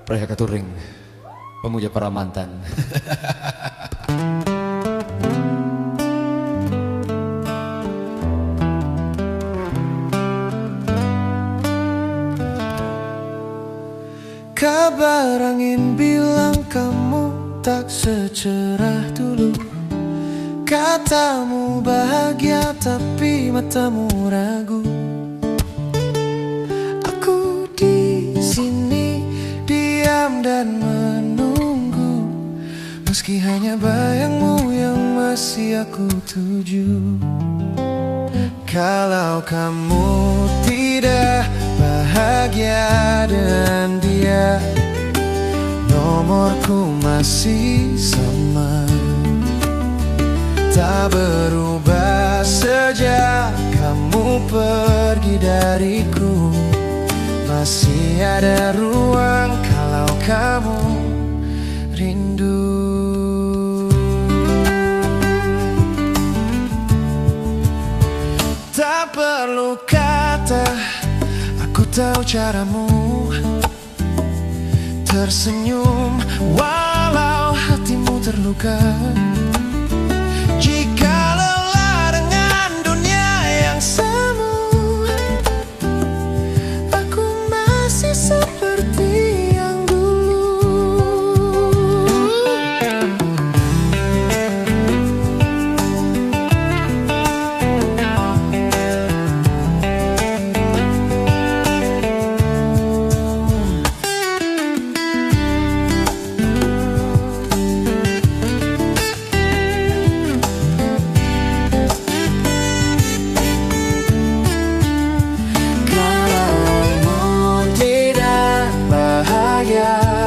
Praya Katuring, pemuja para mantan. Kabar angin bilang kamu tak secerah dulu. Katamu bahagia tapi matamu ragu. Aku di sini diam dan menunggu, meski hanya bayangmu yang masih aku tuju. Kalau kamu tidak bahagia dengan dia, nomorku masih sama, tak berubah sejak kamu pergi dariku. Masih ada ruang kalau kamu rindu. Tak perlu kata, aku tahu caramu. Tersenyum walau hatimu terluka. Jika lelah dengan dunia yang semu, aku masih seperti yang dulu.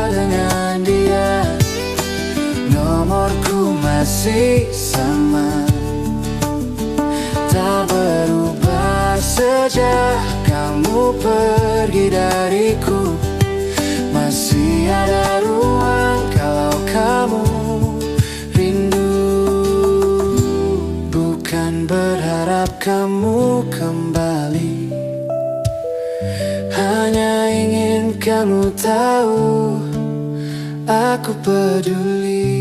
Dengan dia, nomorku masih sama, tak berubah sejak kamu pergi dariku. Masih ada ruang kalau kamu rindu. Bukan berharap kamu kembali, hanya ingin kamu tahu aku peduli.